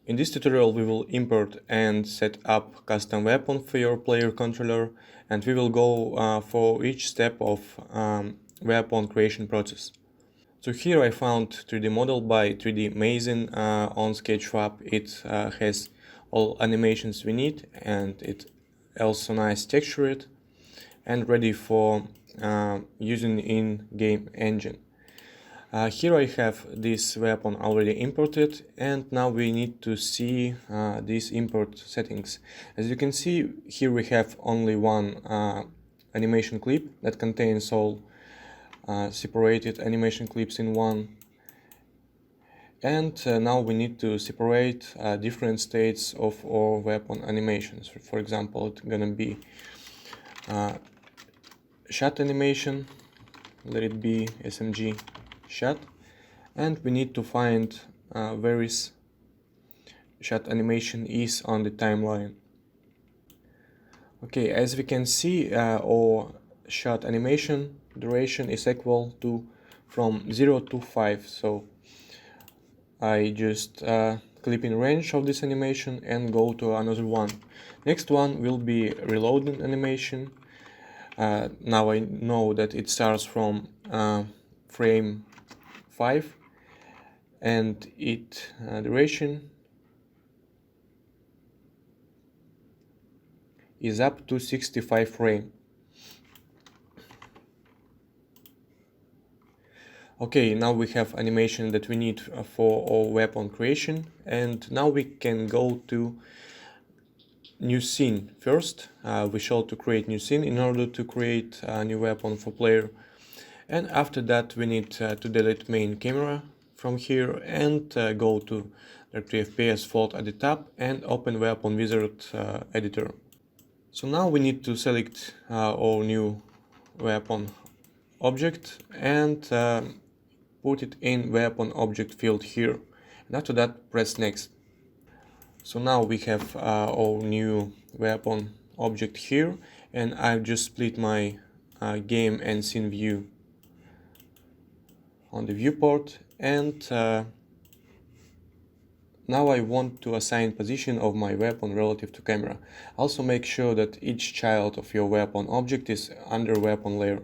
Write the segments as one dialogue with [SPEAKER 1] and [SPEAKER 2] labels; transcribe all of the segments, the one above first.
[SPEAKER 1] In this tutorial we will import and set up custom weapon for your player controller, and we will go for each step of weapon creation process. So here I found 3D model by 3D Amazing on Sketchfab. It has all animations we need, and it also nice textured and ready for using in game engine. Here I have this weapon already imported, and now we need to see these import settings. As you can see, here we have only one animation clip that contains all separated animation clips in one. And now we need to separate different states of our weapon animations. For example, it's gonna be shot animation, let it be SMG shot, and we need to find where is shot animation is on the timeline. Okay, as we can see, our shot animation duration is equal to from 0 to 5, so I just clip in range of this animation and go to another one. Next one will be reloading animation. Now I know that it starts from frame 5 and its duration is up to 65 frames. Okay, now we have animation that we need for our weapon creation, and now we can go to new scene. First, we shall to create new scene in order to create a new weapon for player, and after that we need to delete main camera from here and go to the DTFPS folder at the top and open weapon wizard editor. So now we need to select our new weapon object and put it in weapon object field here, and after that press next. So now we have our new weapon object here, and I've just split my game and scene view on the viewport, and now I want to assign position of my weapon relative to camera. Also make sure that each child of your weapon object is under weapon layer.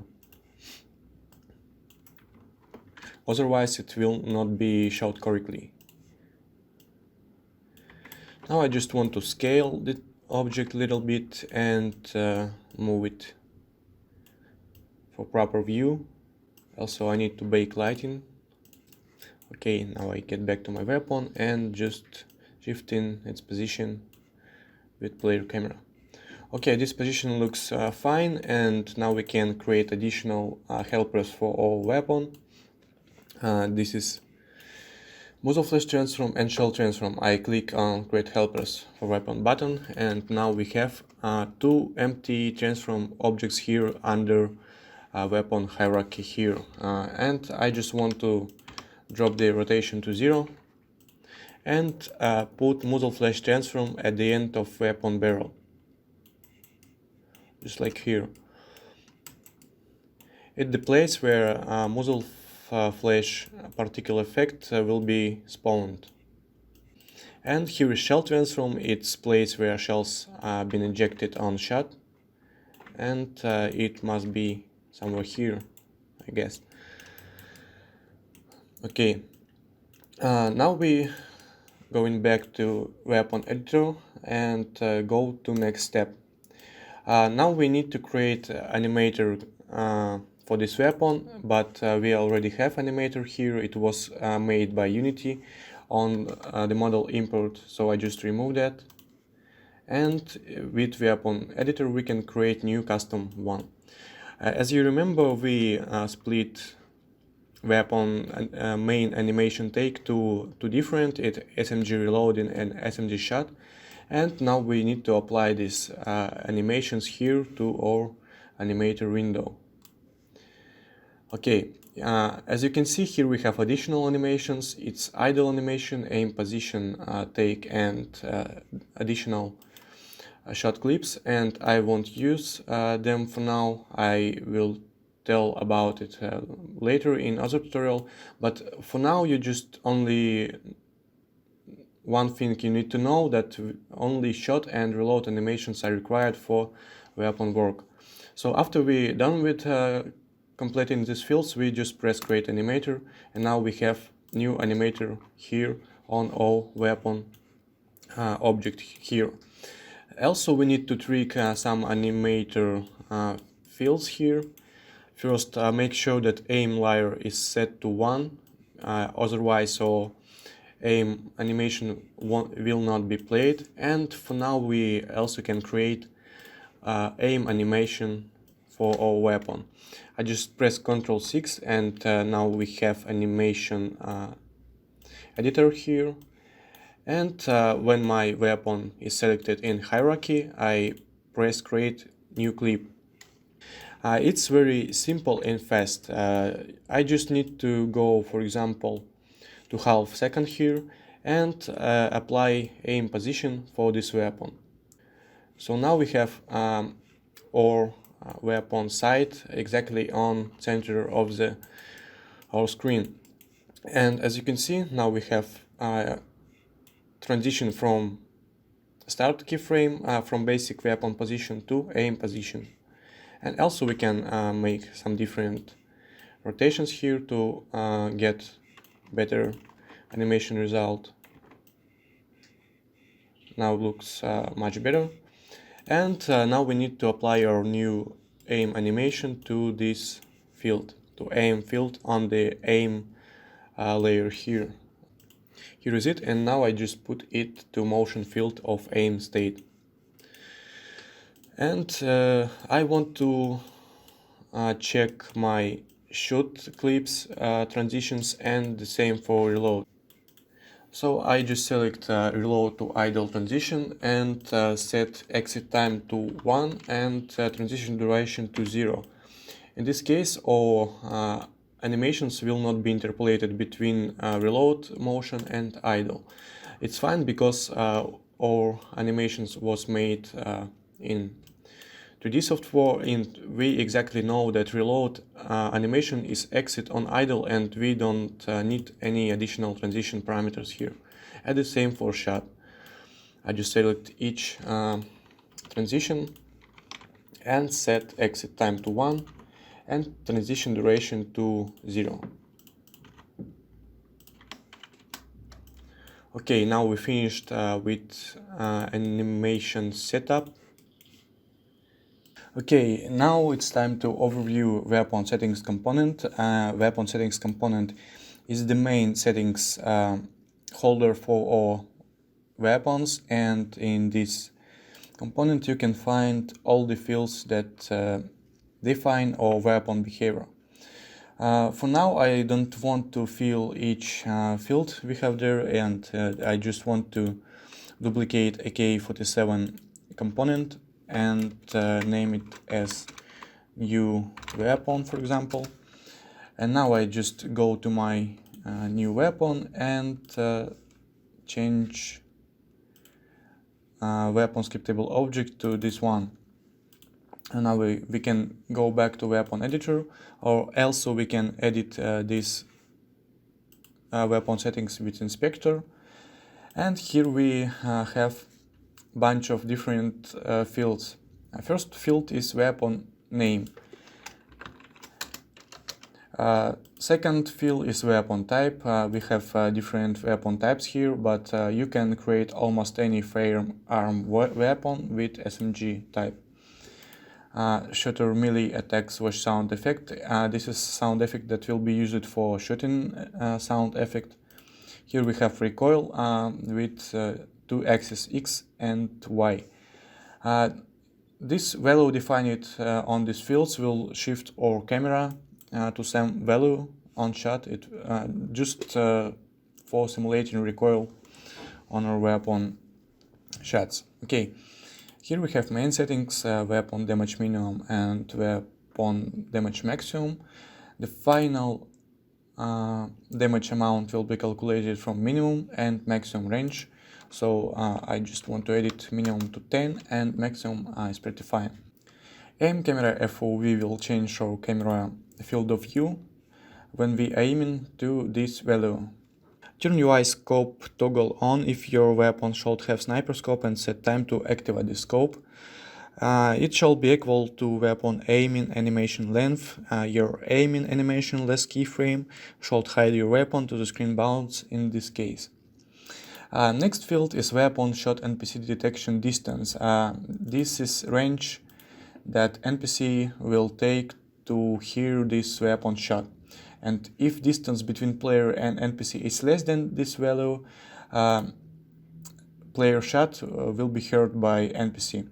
[SPEAKER 1] Otherwise it will not be shot correctly. Now I just want to scale the object a little bit and move it for proper view. Also I need to bake lighting. Okay, now I get back to my weapon and just shifting its position with player camera. Okay, this position looks fine, and now we can create additional helpers for our weapon. This is muzzle flash transform and shell transform. I click on create helpers for weapon button, and now we have two empty transform objects here under weapon hierarchy here, and I just want to drop the rotation to 0 and put muzzle flash transform at the end of weapon barrel, just like here. At the place where muzzle flash particle effect will be spawned. And here is shell transform, it's place where shells been injected on shot, and it must be somewhere here, I guess. Okay, now we going back to weapon editor and go to next step. Now we need to create animator for this weapon, but we already have animator here. It was made by Unity on the model import, so I just remove that, and with weapon editor we can create new custom one. As you remember, we split weapon main animation take to two different, SMG reloading and SMG shot, and now we need to apply these animations here to our animator window. Okay, as you can see here we have additional animations. It's idle animation, aim, position, take, and additional shot clips, and I won't use them for now. I will tell about it later in other tutorial, but for now you just only one thing you need to know, that only shot and reload animations are required for weapon work. So after we're done with completing these fields, we just press create animator, and now we have new animator here on our weapon object here. Also, we need to tweak some animator fields here. First, make sure that aim layer is set to 1, otherwise our aim animation will not be played. And for now, we also can create aim animation for our weapon. I just press Ctrl 6, and now we have animation editor here. And when my weapon is selected in hierarchy, I press create new clip. It's very simple and fast. I just need to go, for example, to half second here and apply aim position for this weapon. So now we have our weapon sight exactly on center of our screen. And as you can see, now we have transition from start keyframe from basic weapon position to aim position. And also we can make some different rotations here to get better animation result. Now it looks much better. And now we need to apply our new aim animation to this field, to aim field on the aim layer here. Here is it, and now I just put it to motion field of aim state. And I want to check my shoot clips, transitions, and the same for reload. So I just select reload to idle transition and set exit time to 1 and transition duration to 0. In this case, all animations will not be interpolated between reload motion and idle. It's fine because our animations was made in 3D software, and we exactly know that reload animation is exit on idle, and we don't need any additional transition parameters here. And the same for shot. I just select each transition and set exit time to 1 and transition duration to 0. Okay, now we finished with animation setup. Okay, now it's time to overview weapon settings component. Weapon settings component is the main settings holder for all weapons, and in this component you can find all the fields that define our weapon behavior. For now I don't want to fill each field we have there, and I just want to duplicate AK-47 component and name it as new weapon, for example. And now I just go to my new weapon and change weapon scriptable object to this one. And now we can go back to weapon editor, or also we can edit this weapon settings with inspector. And here we have bunch of different fields. First field is weapon name. Second field is weapon type. We have different weapon types here, but you can create almost any firearm weapon with SMG type. Shooter melee attack / sound effect. This is sound effect that will be used for shooting sound effect. Here we have recoil with 2 axes X and Y. This value defined on these fields will shift our camera to some value on shot, just for simulating recoil on our weapon shots. Okay, here we have main settings, weapon damage minimum and weapon damage maximum. The final damage amount will be calculated from minimum and maximum range. So I just want to edit minimum to 10 and maximum is pretty fine. Aim camera FOV will change our camera field of view when we aiming to this value. Turn UI scope toggle on if your weapon should have sniper scope and set time to activate the scope. It shall be equal to weapon aiming animation length. Your aiming animation less keyframe should hide your weapon to the screen bounce in this case. Next field is weapon shot NPC detection distance. This is range that NPC will take to hear this weapon shot. And if distance between player and NPC is less than this value, player shot will be heard by NPC.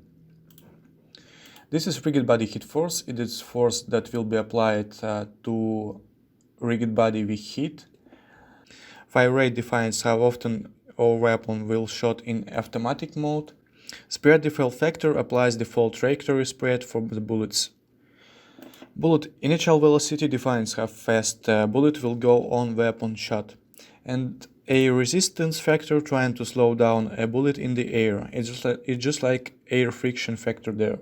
[SPEAKER 1] This is rigged body hit force. It is force that will be applied to rigged body we hit. Fire rate defines how often our weapon will shot in automatic mode. Spread default factor applies default trajectory spread for the bullets. Bullet initial velocity defines how fast a bullet will go on weapon shot. And a resistance factor trying to slow down a bullet in the air. It's just like air friction factor there.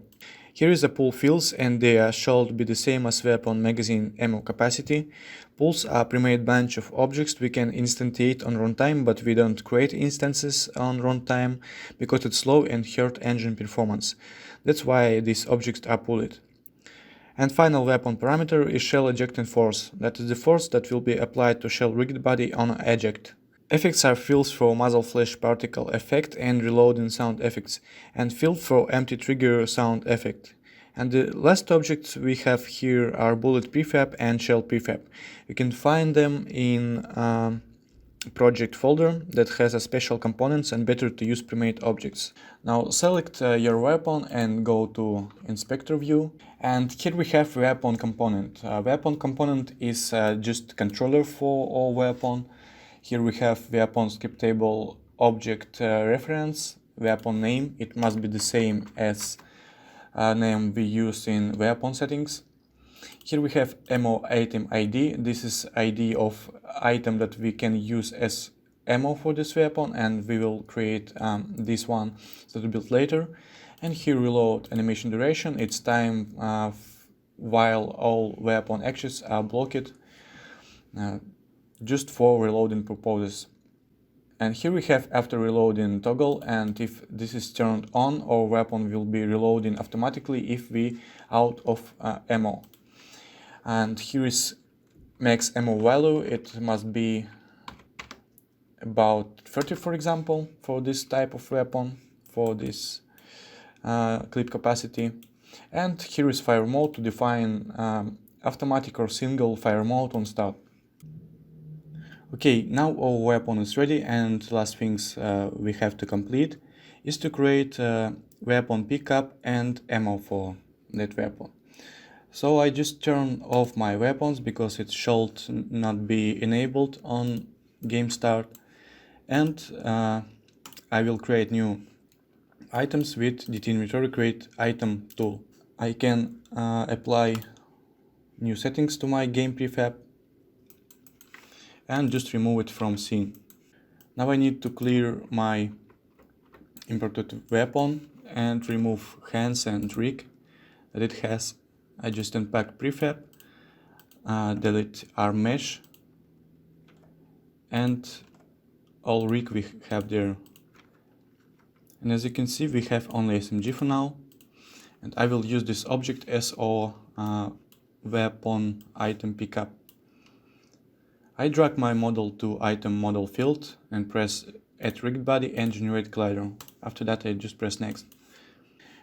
[SPEAKER 1] Here is the pull fields, and they should be the same as weapon magazine ammo capacity. Pulls are pre-made bunch of objects we can instantiate on runtime, but we don't create instances on runtime because it's slow and hurt engine performance. That's why these objects are pulled. And final weapon parameter is shell ejecting force. That is the force that will be applied to shell rigged body on eject. Effects are fields for muzzle flash particle effect and reloading sound effects, and field for empty trigger sound effect. And the last objects we have here are bullet prefab and shell prefab. You can find them in project folder that has a special components and better to use pre-made objects. Now select your weapon and go to inspector view, and here we have weapon component. Weapon component is just controller for all weapon. Here we have weapon script table object reference, weapon name. It must be the same as name we use in weapon settings. Here we have ammo item ID. This is ID of item that we can use as ammo for this weapon, and we will create this one that we build later. And here reload animation duration. It's time while all weapon actions are blocked. Just for reloading purposes. And here we have after reloading toggle, and if this is turned on, our weapon will be reloading automatically if we out of ammo. And here is max ammo value. It must be about 30, for example, for this type of weapon, for this clip capacity. And here is fire mode to define automatic or single fire mode on start. Okay, now our weapon is ready, and last things we have to complete is to create weapon pickup and ammo for that weapon. So I just turn off my weapons because it should not be enabled on game start, and I will create new items with DT inventory create item tool. I can apply new settings to my game prefab and just remove it from scene. Now I need to clear my imported weapon and remove hands and rig that it has. I just unpack prefab, delete arm mesh, and all rig we have there. And as you can see, we have only SMG for now, and I will use this object as our weapon item pickup. I drag my model to item model field and press add rigged body and generate collider. After that I just press next.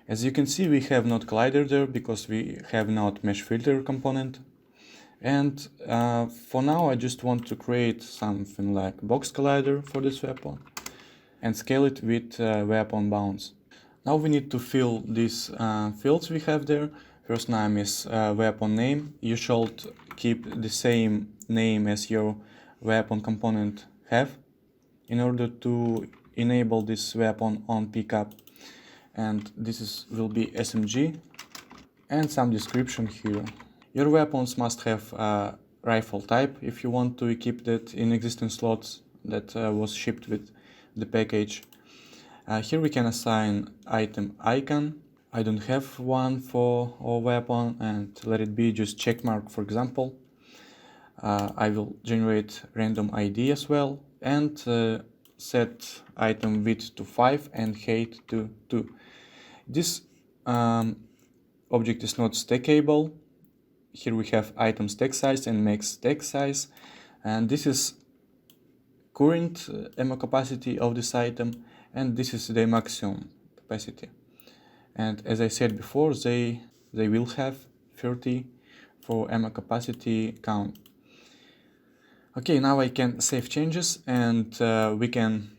[SPEAKER 1] As you can see, we have not collider there because we have not mesh filter component. And for now I just want to create something like box collider for this weapon and scale it with weapon bounce. Now we need to fill these fields we have there. First name is weapon name. You should keep the same name as your weapon component have in order to enable this weapon on pickup. And this will be SMG and some description here. Your weapons must have a rifle type if you want to equip that in existing slots that was shipped with the package. Here we can assign item icon. I don't have one for our weapon, and let it be just checkmark, for example. I will generate random ID as well, and set item width to 5 and height to 2. This object is not stackable. Here we have item stack size and max stack size, and this is current ammo capacity of this item, and this is the maximum capacity. And as I said before, they will have 30 for ammo capacity count. Okay, now I can save changes, and we can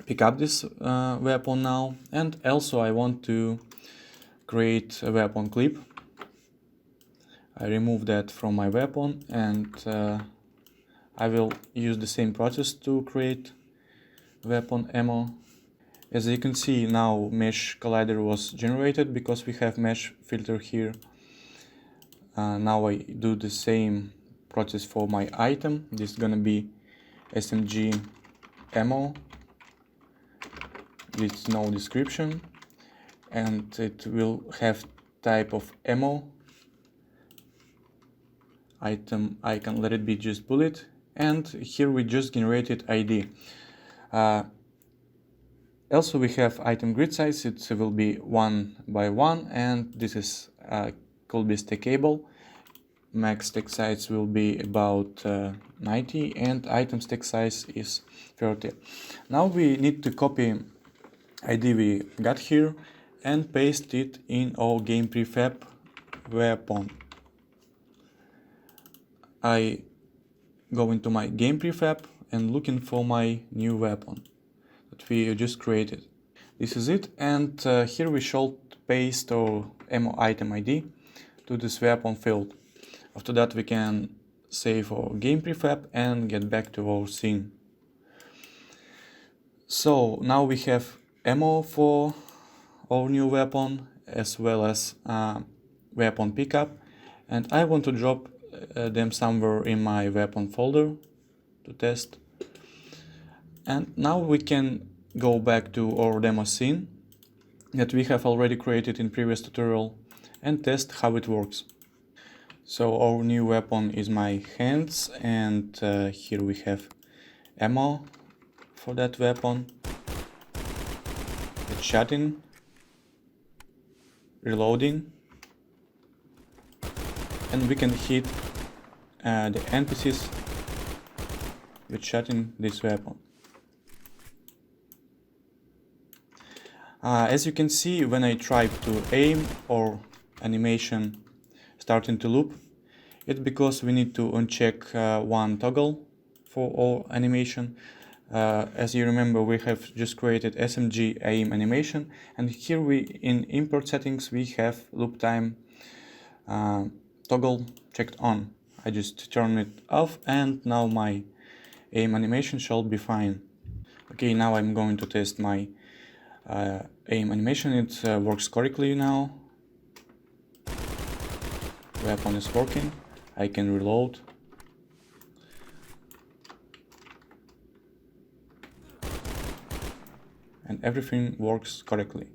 [SPEAKER 1] pick up this weapon now. And also I want to create a weapon clip. I remove that from my weapon, and I will use the same process to create weapon ammo. As you can see, now mesh collider was generated because we have mesh filter here. Now I do the same process for my item. This is gonna be SMG ammo with no description, and it will have type of ammo. Item icon, let it be just bullet, and here we just generated ID. Also we have item grid size, it will be 1 by 1, and this is could be stackable. Max stack size will be about 90, and item stack size is 30. Now we need to copy ID we got here and paste it in our game prefab weapon. I go into my game prefab and looking for my new weapon that we just created. This is it, and here we should paste our ammo item ID to this weapon field. After that we can save our game prefab and get back to our scene. So now we have ammo for our new weapon as well as weapon pickup, and I want to drop them somewhere in my weapon folder to test. And now we can go back to our demo scene that we have already created in previous tutorial and test how it works. So our new weapon is my hands, and here we have ammo for that weapon, it's shotting, reloading, and we can hit the NPCs with shotting this weapon. As you can see, when I try to aim or animation starting to loop, it's because we need to uncheck one toggle for all animation. As you remember, we have just created SMG aim animation, and here in import settings we have loop time toggle checked on. I just turn it off, and now my aim animation shall be fine. Okay, now I'm going to test my aim animation. It works correctly now. Weapon is working. I can reload. And everything works correctly.